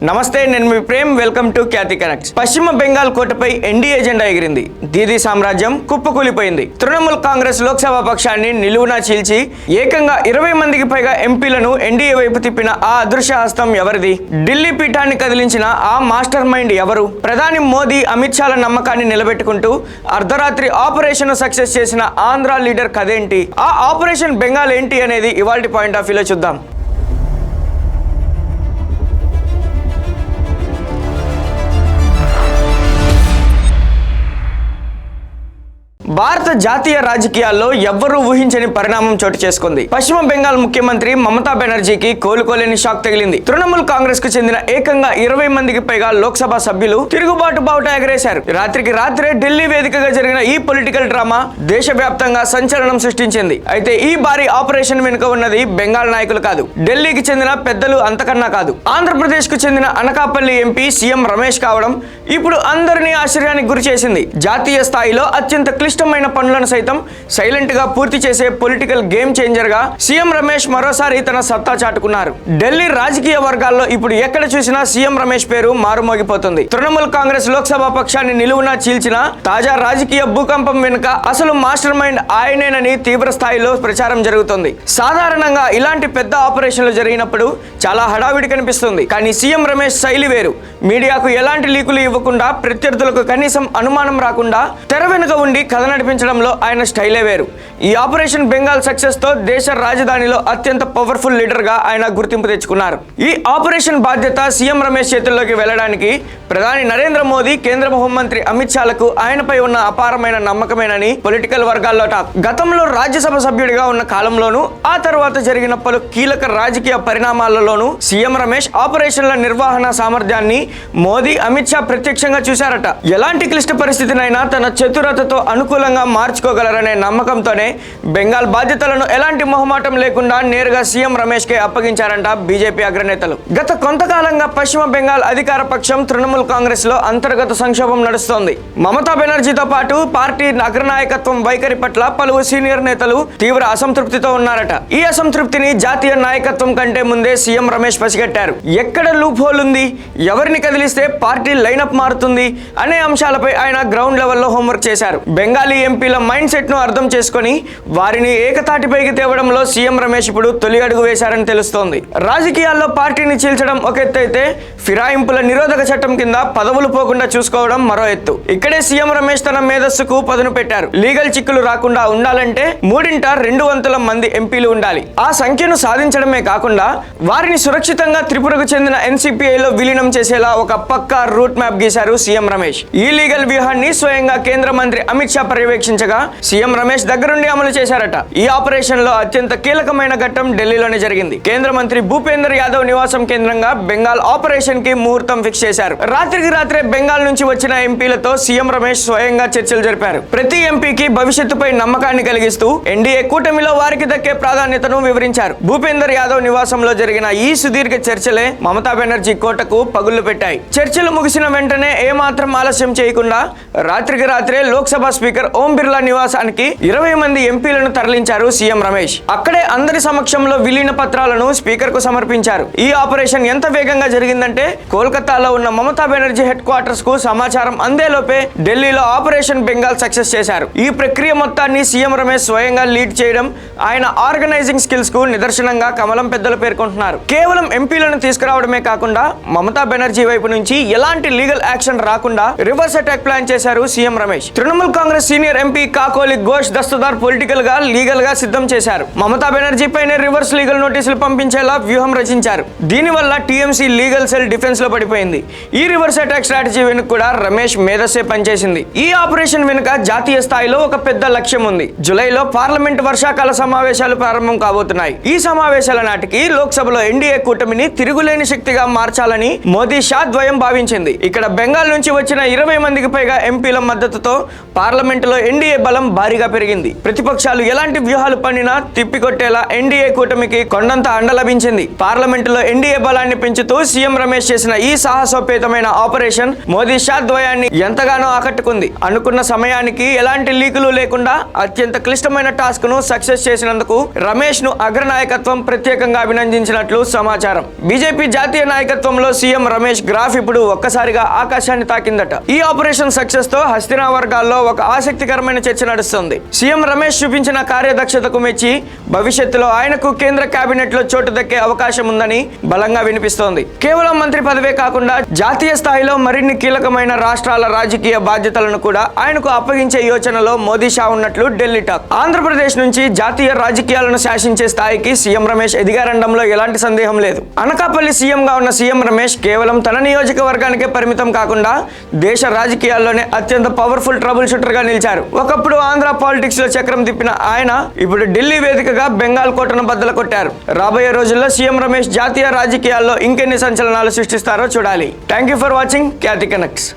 నమస్తే, నేను మీ Prem. Welcome to Khyati connects. పశ్చిమ బెంగాల్ కోటపై ఎన్డీఏ జెండా ఎగిరింది. దీదీ సామ్రాజ్యం కుప్పకూలిపోయింది. తృణమూల్ కాంగ్రెస్ లోక్సభ పక్షాన్ని నిలువునా చీల్చి ఏకంగా 20 మందికి పైగా ఎంపీలను ఎన్డీఏ వైపు తిప్పిన ఆ అదృశ్య హస్తం ఎవరిది? ఢిల్లీ పీఠాన్ని కదిలించిన ఆ మాస్టర్ మైండ్ ఎవరు? ప్రధాని మోదీ, అమిత్ షాల నమ్మకాన్ని నిలబెట్టుకుంటూ అర్ధరాత్రి ఆపరేషన్ సక్సెస్ చేసిన ఆంధ్ర లీడర్ కథేంటి? ఆ ఆపరేషన్ బెంగాల్ ఏంటి అనేది ఇవాల్టి పాయింట్ ఆఫ్ వ్యూలో చూద్దాం. భారత జాతీయ రాజకీయాల్లో ఎవ్వరూ ఊహించని పరిణామం చోటు చేసుకుంది. పశ్చిమ బెంగాల్ ముఖ్యమంత్రి మమతా బెనర్జీకి కోలుకోలేని షాక్ తగిలింది. తృణమూల్ కాంగ్రెస్ కు చెందిన ఏకంగా 20 మందికి పైగా లోక్సభ సభ్యులు తిరుగుబాటు బావుట ఎగరేశారు. రాత్రికి రాత్రే ఢిల్లీ వేదికగా జరిగిన ఈ పొలిటికల్ డ్రామా దేశవ్యాప్తంగా సంచలనం సృష్టించింది. అయితే ఈ భారీ ఆపరేషన్ వెనుక ఉన్నది బెంగాల్ నాయకులు కాదు, ఢిల్లీకి చెందిన పెద్దలు అంతకన్నా కాదు. ఆంధ్రప్రదేశ్ కు చెందిన అనకాపల్లి ఎంపీ సీఎం రమేష్ కావడం ఇప్పుడు అందరినీ ఆశ్చర్యానికి గురి చేసింది. జాతీయ స్థాయిలో అత్యంత క్లిష్టమైన పనులను సైతం సైలెంట్ గా పూర్తి చేసే పొలిటికల్ గేమ్ చేంజర్ గా సీఎం రమేష్ మరోసారి తన సత్తా చాటుకున్నారు. ఢిల్లీ రాజకీయ వర్గాల్లో ఇప్పుడు ఎక్కడ చూసినా సీఎం రమేష్ పేరు మారుమోగిపోతుంది. తృణమూల్ కాంగ్రెస్ లోక్సభ పక్షాన్ని నిలువునా చీల్చిన తాజా రాజకీయ భూకంపం వెనుక అసలు మాస్టర్ మైండ్ ఆయనేనని తీవ్ర స్థాయిలో ప్రచారం జరుగుతుంది. సాధారణంగా ఇలాంటి పెద్ద ఆపరేషన్లు జరిగినప్పుడు చాలా హడావిడి కనిపిస్తుంది. కానీ సీఎం రమేష్ శైలి వేరు. మీడియాకు ఎలాంటి లీకులు ఇవ్వకుండా, ప్రత్యర్థులకు కనీసం అనుమానం రాకుండా తెర వెనుక ఉండి కథ నడిపించడంలో ఆయన స్టైలే వేరు. ఈ ఆపరేషన్ బెంగాల్ సక్సెస్ తో దేశ రాజధానిలో అత్యంత పవర్ఫుల్ లీడర్ గా ఆయన గుర్తింపు తెచ్చుకున్నారు. ఈ ఆపరేషన్ బాధ్యత సీఎం రమేష్ చేతుల్లోకి వెళ్లడానికి ప్రధాని నరేంద్ర మోదీ, కేంద్ర హోంమంత్రి అమిత్ షాలకు ఆయనపై ఉన్న అపారమైన నమ్మకమేనని పొలిటికల్ వర్గాల్లో టాక్. గతంలో రాజ్యసభ సభ్యుడిగా ఉన్న కాలంలోనూ, ఆ తర్వాత జరిగిన పలు కీలక రాజకీయ పరిణామాలలోనూ సీఎం రమేష్ ఆపరేషన్ల నిర్వహణ సామర్థ్యాన్ని మోదీ, అమిత్ షా ప్రత్యక్షంగా చూశారట. ఎలాంటి క్లిష్ట పరిస్థితినైనా తన చతురతతో అనుకూలంగా మార్చుకోగలరనే నమ్మకంతోనే బెంగాల్ బాధ్యతలను ఎలాంటి మొహమాటం లేకుండా నేరుగా సీఎం రమేష్ కే అప్పగించారంట బీజేపీ అగ్రనేతలు. గత కొంతకాలంగా పశ్చిమ బెంగాల్ అధికార పక్షం తృణమూల్ కాంగ్రెస్ లో అంతర్గత సంక్షోభం నడుస్తోంది. మమతా బెనర్జీతో పాటు పార్టీ అగ్రనాయకత్వం వైఖరి పట్ల పలువురు సీనియర్ నేతలు తీవ్ర అసంతృప్తితో ఉన్నారట. ఈ అసంతృప్తిని జాతీయ నాయకత్వం కంటే ముందే సీఎం రమేష్ పసిగట్టారు. ఎక్కడ లూప్ హోల్ ఉంది, ఎవరిని కదిలిస్తే పార్టీ లైనప్ మారుతుంది అనే అంశాలపై ఆయన గ్రౌండ్ లెవెల్లో హోంవర్క్ చేశారు. బెంగాలీ ఎంపీల మైండ్ సెట్ ను అర్థం చేసుకుని వారిని ఏకతాటిపైకి తేవడంలో సీఎం రమేష్ ఇప్పుడు తొలి అడుగు వేశారని తెలుస్తోంది. రాజకీయాల్లో పార్టీని చీల్చడం ఒక ఎత్తు అయితే, ఫిరాయింపుల నిరోధక చట్టం కింద పదవులు పోకుండా చూసుకోవడం మరో ఎత్తు. ఇక్కడే సీఎం రమేష్ తన మేధస్సుకు పదును పెట్టారు. లీగల్ చిక్కులు రాకుండా ఉండాలంటే 3/2 మంది ఎంపీలు ఉండాలి. ఆ సంఖ్యను సాధించడమే కాకుండా వారిని సురక్షితంగా త్రిపురకు చెందిన ఎన్సీపీఐలో విలీనం చేసేలా ఒక పక్కా రూట్ మ్యాప్ గీశారు సీఎం రమేష్. ఈ లీగల్ వ్యూహాన్ని స్వయంగా కేంద్ర మంత్రి అమిత్ షా పర్యవేక్షించగా సీఎం రమేష్ దగ్గరుండి అమలు చేశారట. ఈ ఆపరేషన్ లో అత్యంత కీలకమైన ఘట్టం ఢిల్లీలోనే జరిగింది. కేంద్ర మంత్రి భూపేందర్ యాదవ్ నివాసం కేంద్రంగా బెంగాల్ ఆపరేషన్ కి ముహూర్తం ఫిక్స్ చేశారు. రాత్రికి రాత్రే బెంగాల్ నుంచి వచ్చిన ఎంపీలతో సీఎం రమేష్ స్వయంగా చర్చలు జరిపారు. ప్రతి ఎంపీకి భవిష్యత్తుపై నమ్మకాన్ని కలిగిస్తూ ఎన్డీఏ కూటమిలో వారికి దక్కే ప్రాధాన్యతను వివరించారు. భూపేందర్ యాదవ్ నివాసంలో జరిగిన ఈ సుదీర్ఘ చర్చలే మమతా బెనర్జీ కోటకు పగుళ్లు పెట్టాయి. చర్చలు ముగిసిన వెంటనే ఏమాత్రం ఆలస్యం చేయకుండా రాత్రికి రాత్రే లోక్సభ స్పీకర్ ఓం బిర్లా నివాసానికి 20 మంది ఎంపీలను తరలించారు సీఎం రమేష్. అక్కడే అందరి సమక్షంలో విలీన పత్రాలను స్పీకర్ కు సమర్పించారు. ఈ ఆపరేషన్ ఎంత వేగంగా జరిగిందంటే, కోల్కతాలో ఉన్న మమతా బెనర్జీ హెడ్ క్వార్టర్స్ కు సమాచారం అందేలోపే ఢిల్లీలో ఆపరేషన్ బెంగాల్ సక్సెస్ చేశారు. ఈ ప్రక్రియ మొత్తాన్ని సీఎం రమేష్ స్వయంగా లీడ్ చేయడం ఆయన ఆర్గనైజింగ్ స్కిల్స్ కు నిదర్శనంగా కమలం పెద్దలు పేర్కొంటున్నారు. కేవలం ఎంపీలను తీసుకురావడమే కాకుండా మమతా బెనర్జీ వైపు నుంచి ఎలాంటి లీగల్ యాక్షన్ రాకుండా రివర్స్ అటాక్ ప్లాన్ చేశారు CM Ramesh. Trinamool Congress senior MP Kakoli Ghosh Dastidar political గా, లీగల్ గా సిద్ధం చేశారు. మమతా బెనర్జీ పైనే రివర్స్ లీగల్ నోటీసులు పంపించేలా వ్యూహం రచించారు. దీనివల్ల టీఎంసీ లీగల్ సెల్ డిఫెన్స్ లో పడిపోయింది. ఈ రివర్స్ అటాక్ స్ట్రాటజీ వెనుక కూడా రమేష్ మేధస్సే పనిచేసింది. ఈ ఆపరేషన్ వెనుక జాతీయ స్థాయిలో ఒక పెద్ద లక్ష్యం ఉంది. జూలైలో పార్లమెంట్ వర్షాకాల సమావేశాలు ప్రారంభం కాబోతున్నాయి. ఈ సమావేశాల నాటికి లోక్సభలో ఎన్డీఏ కూటమిని తిరుగులేని శక్తిగా మార్చాలని మోదీ, షా ద్వయం భావించింది. ఇక్కడ బెంగాల్ నుంచి వచ్చిన 20 మందికి పైగా ఎంపీల మద్దతుతో పార్లమెంటులో ఎన్డీఏ బలం భారీగా పెరిగింది. ప్రతిపక్షాలు ఎలాంటి వ్యూహాలు పన్నినా తిప్పికొట్టేలా ఎన్డీఏ కూటమికి కొండంత అండ లభించింది. పార్లమెంటులో ఎన్డీఏ బలాన్ని పెంచుతూ సీఎం రమేష్ చేసిన ఈ సాహసోపేతమైన ఆపరేషన్ మోదీ షా ద్వయాన్ని ఎంతగానో ఆకట్టుకుంది. అనుకున్న సమయానికి ఎలాంటి లీకులు లేకుండా అత్యంత క్లిష్టమైన టాస్క్ ను సక్సెస్ చేసినందుకు రమేష్ ను అగ్రనాయకత్వం ప్రత్యేకంగా అభినందించినట్లు సమాచారం. బీజేపీ జాతీయ నాయకత్వంలో సీఎం రమేష్ గ్రాఫ్ ఇప్పుడు ఒక్కసారిగా ఆకాశాన్ని తాకిందట. ఈ ఆపరేషన్ సక్సెస్ తో హస్తినా వర్గాల్లో ఒక ఆసక్తికరమైన చర్చ నడుస్తుంది. సీఎం రమేష్ చూపించిన కార్యదక్షతకు మెచ్చి భవిష్యత్తులో ఆయనకు కేంద్ర కేబినెట్ లో చోటు దక్కే అవకాశం ఉందని బలంగా వినిపిస్తోంది. కేవలం మంత్రి పదవే కాకుండా జాతీయ స్థాయిలో మరిన్ని కీలకమైన రాష్ట్రాల రాజకీయ బాధ్యతలను కూడా ఆయనకు అప్పగించే యోచనలో మోదీ షా ఉన్నట్లు ఢిల్లీ టాక్. ఆంధ్రప్రదేశ్ నుంచి జాతీయ రాజకీయాలను శాసించే స్థాయికి సీఎం రమేష్ ఎదిగారనడంలో ఎలాంటి సందేహం లేదు. అనకాపల్లి సీఎంగా ఉన్న సీఎం రమేష్ కేవలం తన నియోజకవర్గానికే పరిమితం కాకుండా దేశ రాజకీయాల్లోనే అత్యంత పవర్ఫుల్ ట్రబుల్ షూటర్ గా నిలిచారు. ఒకప్పుడు ఆంధ్ర పాలిటిక్స్ లో చక్రం తిప్పిన ఆయన ఇప్పుడు ఢిల్లీ వేదికగా బెంగాల్ కోటను బద్దలు కొట్టారు. రాబోయే రోజుల్లో సీఎం రమేష్ జాతీయ రాజకీయాల్లో ఇంకెన్ని సంచలనాలు సృష్టిస్తారో చూడాలి. Thank you for watching Khyati connects.